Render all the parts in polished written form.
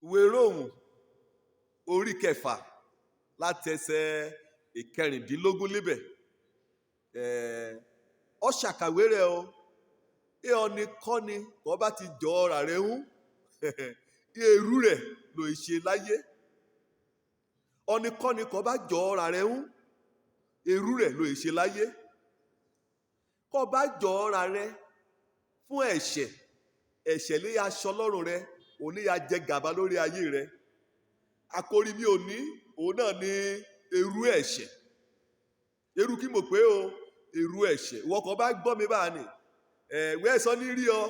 ìwé Róòmù orí 6 láti ẹsẹ̀ 16 níbẹ̀ ọ ṣàkàwé rẹ̀ o ọni kọ́ni kọ́ bá ti jọ ọ̀rà rẹ̀ hú èrú rẹ̀ ló ṣe láyé ọni kọ́ni kọ́ bá jọ ọ̀rà rẹ̀ hú èrú rẹ̀ ló ṣe láyé kọ́ bá jọ ọ̀rà rẹ̀ fún ẹ̀ṣẹ̀ lé aṣọ lọ́rùn rẹ̀ òní ya jẹ gàba lórí ayé rẹ̀ àkórí mi ò ní òun náà ní èrú ẹ̀ṣẹ̀ èrú kí mo pé o èrú ẹ̀ṣẹ̀ ìwọ kan bá gbọ́ mi báà ní wẹ́ẹ́ sọ ní rí ọ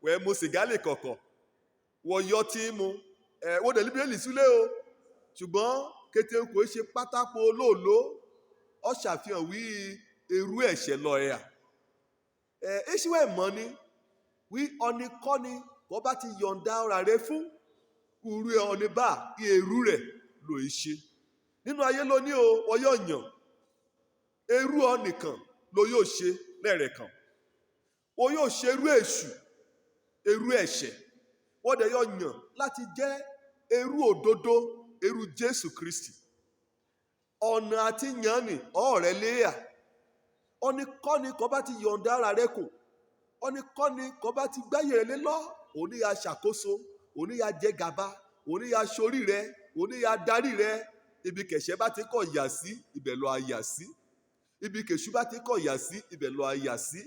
wẹ́ẹ́ mo sìgá lè kọ̀kọ̀ wọ́n yọ tí mu wọ́n dẹ̀ líbi èlì sílẹ̀ o ṣùgbọ́n kété kò ṣe pátákó olóòló ọ ṣàfihàn wí èrú ẹ̀ṣẹ̀ lọ ẹ̀ à èṣìwẹ̀ mọ́ ni wí ọni kọ́ni kọ́ bá ti yọ̀ǹda ọ̀rà rẹ fún urú ọni bá èrú rẹ̀ ló ṣe nínú ayé lóní o wọ́n yóò yàn èrú ọ nìkan ló yóò ṣe lẹ́rẹ̀ kan wọ́n yóò ṣe èrú ẹ̀ṣẹ̀ wọ́n dẹ̀ yóò yàn láti jẹ́ èrú òdodo èrú Jésù Kristi ọ̀nà àti yàn ní ọ̀rẹ́ léyà ọni kọ́ni kọ́ bá ti yọ̀ǹda ara rẹ kù ọni kọ́ni kọ́ bá ti gbáyé rẹ lé lọ òní ya ṣàkóso òní ya jẹ gàba òní ya sórí rẹ òní ya darí rẹ ibi kẹ̀ṣẹ̀ bá ti kọ̀ yà sí ibẹ̀ lọ àyà sí ibi kèṣù bá ti kọ̀ yà sí ibẹ̀ lọ àyà sí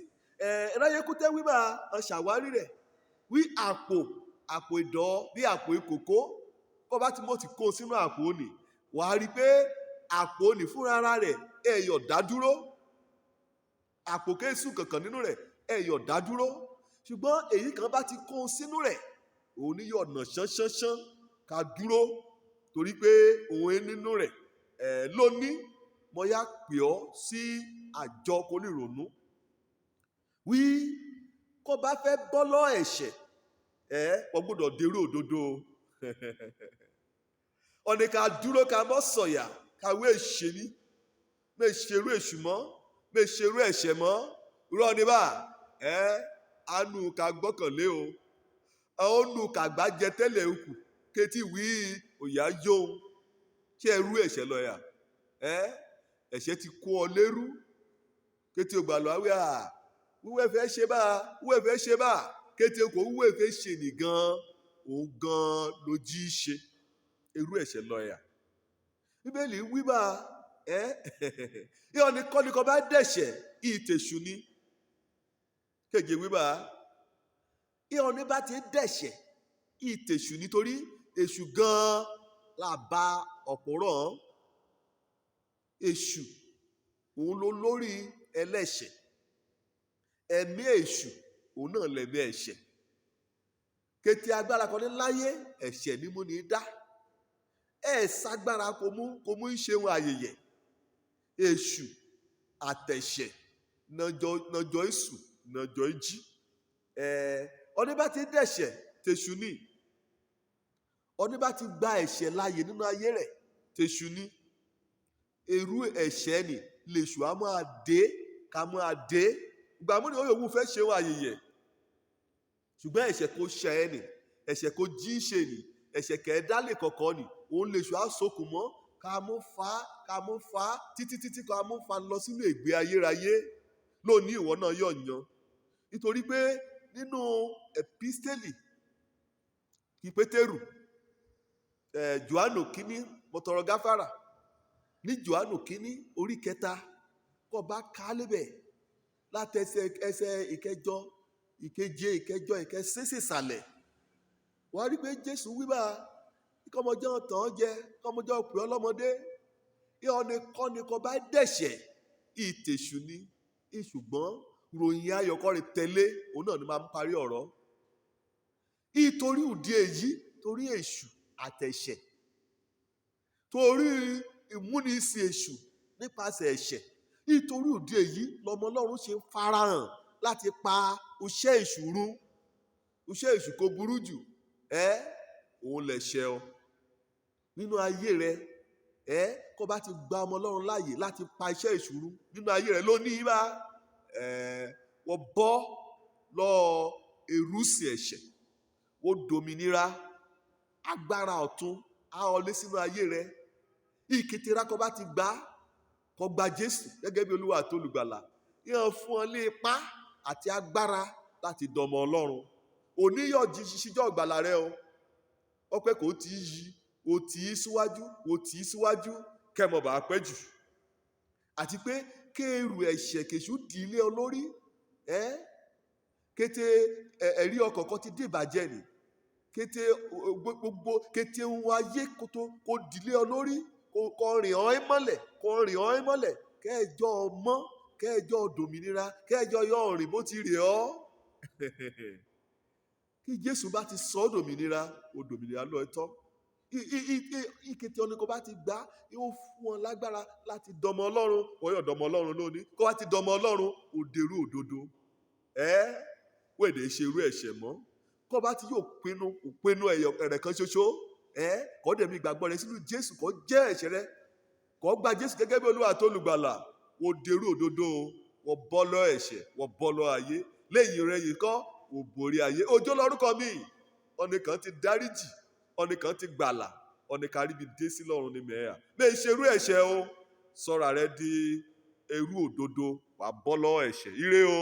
ẹ̀ráyékútẹ́ wí máa ṣàwárí rẹ̀ wí àpò ìdọ̀ bí àpò ìkòkó kọ́ bá ti mọ̀ ti kó sínú àpò òní wàá rí i pé àpò òní fúnra rẹ̀ ẹ̀yọ̀ dádúró àpò kéésù kankan nínú rẹ̀ ẹ̀yọ̀ dádúró ṣùgbọ́n èyí kan bá ti kó sínú rẹ̀ òun ní yọ̀ nà ṣánṣánṣán ká dúró torí pé òun nínú rẹ̀ lónìí mo yá pè ọ́ sí àjọ kò ní ronú wí kó bá fẹ́ bọ́ lọ́ ẹ̀ṣẹ̀ wọ́n gbọ́dọ̀ dèrò òdodo ọ̀nì ká dúró ká mọ́ sọ̀yà káwé ìṣèlú mẹ́ ṣerú èṣù mọ́ mẹ́ ṣerú ẹ̀ṣẹ̀ mọ́ rọ́ ni bá àánú ká gbọ́kànlé o àánú ká gbájẹ tẹ́lẹ̀ òkú kétí wí òyà yóò ṣé ẹrú ẹ̀ṣẹ̀ lọ yà ẹ̀ṣẹ̀ ti kó ọ lérú kété ògbà lọ àwẹ wíwẹ́ fẹ́ ṣe bá kété kò wíwẹ́ fẹ́ ṣe nìgan òun gan ló jí ṣe ẹrú ẹ̀ṣẹ̀ lọ yà bíbélì wíbà ìyọ̀nì kọ́nìkan bá dẹ̀ṣẹ̀ ìtẹ̀sù ni kéje wíbà ìyọ̀nì bá ti dẹ̀ṣẹ̀ ìtẹ̀sù nítorí èṣù gan là bá ọ̀pọ̀ rán èṣù òun ló lórí ẹlẹ́ṣẹ̀ ẹ̀mí èṣù òun náà lẹ̀mí ẹ̀ṣẹ̀ kété agbára kan ní láyé ẹ̀ṣẹ̀ ni mo ní dá ságbára kò mú ìṣeun àyèyẹ èṣù àtẹ̀ṣẹ̀ nàjọ èṣù nàjọ ìjì ọdún bá ti dẹ̀ṣẹ̀ tèṣù ní ọdún bá ti gba ẹ̀ṣẹ̀ láàyè nínú ayé rẹ̀ tèṣù ní èrú ẹ̀ṣẹ̀ ni lèṣù á máa dé ká máa dé ìgbà múni ó yòówù fẹ́ ṣeun àyèyẹ ṣùgbọ́n ẹ̀ṣẹ̀ kò ṣẹ ẹ́ nì ẹ̀ṣẹ̀ kò jí ṣe nì ẹ̀ṣẹ̀ kẹ̀ẹ́dá lè kọ̀kọ́ nì òun lèṣù á sokùn mọ́ ká mú fa títí ká mú fa lọ sínú ègbé ayérayé lónìí ìwọ náà yọ̀ yan nítorí pé nínú ẹ̀písítélì kí Pétérù Jòhánù kínní mọ̀tọ̀rọ̀ gáfárà ní Jòhánù kínní orí 3 kọ́ bá ká lébẹ̀ láti ẹsẹ̀ ìkẹjọ ìkeje ìkẹjọ ìkẹsẹ̀sẹ̀sàlẹ̀ wàá rí pé Jésù wíwá kọ́mọjọ́ tàn án jẹ kọ́mọjọ́ pè ọ́ lọ́mọdé ìhọ́ni kọ́ni kọ́ bá dẹ̀ṣẹ̀ ìtẹ̀sù ni ṣùgbọ́n ròyìn ayọ̀kọ́ rẹ̀ tẹ̀lé òun náà ni máa ń parí ọ̀rọ̀ ìtorí òdi èyí torí èṣù àtẹ̀ṣẹ̀ torí ìmúnisí èṣù nípasẹ̀ ẹ̀ṣẹ̀ nítorí òdi èyí lọmọ Ọlọ́run ṣe ń farahàn láti pa iṣẹ́ èṣù run iṣẹ́ èṣù kò burú jù òun lẹ̀ṣẹ̀ ọ nínú ayé rẹ kó bá ti gba ọmọ Ọlọ́run láàyè láti pa iṣẹ́ èṣù run nínú ayé rẹ lónìí bá wọ́n bọ́ lọ èrúsì ẹ̀ṣẹ̀ wọ́n dominira agbára ọ̀tun á wọlé sínú ayé rẹ. Ìkẹtẹ̀ra kó bá ti gbà á, kó gba Jésù gẹ́gẹ́ bí Olúwa àti Olùgbàlà, yóò fún ọ ní ipá àti agbára láti dọmọ Ọlọ́run. Òní yóò jí ṣíṣíjọ́ ìgbàlà rẹ o. Ọpẹ́ kò tí í yí, o tì í síwájú, kẹ́mọ̀ bá pẹ́ jù. Àti pé kéèrù ẹ̀ṣẹ̀ kèṣù dì í lé ọ lórí. Kété ẹ̀rí ọkàn kan ti dé ìbàjẹ́ ni. Kété gbogbo kété ohun ayé kó dì í lé ọ lórí. Kó rìn ọ́ mọ́lẹ̀, kẹ́ẹ̀jọ́ mọ́, kẹ́ẹ̀jọ́ dòmìnira, kẹ́ẹ̀jọ́ yọ ọ̀rìn bó ti rè ọ́. Kí Jésù bá ti sọ ọ́ dòmìnira, ó dòmìnira lọ ẹ̀tọ́. Ìkété ọ̀nì kó bá ti gbà, yóò fún ọ lágbára láti dọmọ Ọlọ́run. Wọ́n yóò dọmọ Ọlọ́run lónìí. Kó bá ti dọmọ Ọlọ́run, ó dèrú òdodo. Wèdè ṣe irú ẹ̀ṣẹ̀ mọ́. Kó bá ti yóò pinnu ẹ̀rẹ̀ kan ṣoṣo. Kó dẹ̀mí ìgbàgbọ́ rẹ sínú Jésù, kó jẹ́ ẹ̀ṣẹ̀ rẹ. Kó gba Jésù gẹ́gẹ́ bí Olúwa àti Olùgbàlà. Ó dèrú òdodo. Wọ́n bọ́ lọ ẹ̀ṣẹ̀, wọ́n bọ́ lọ ayé. Lẹ́yìn rẹ̀ yìí kọ́, ó borí ayé. Òjó lórúkọ mi. Ọ̀nì kan ti dáríjì, ọ̀nì kan ti gbàlà, ọ̀nì kan ríbi dé sí lọ́run ní mẹ́ẹ̀ẹ́. Lè ṣe irú ẹ̀ṣẹ̀ o. Sọ́ra rẹ di ẹrú òdodo, wà bọ́ lọ ẹ̀ṣẹ̀. Ire o.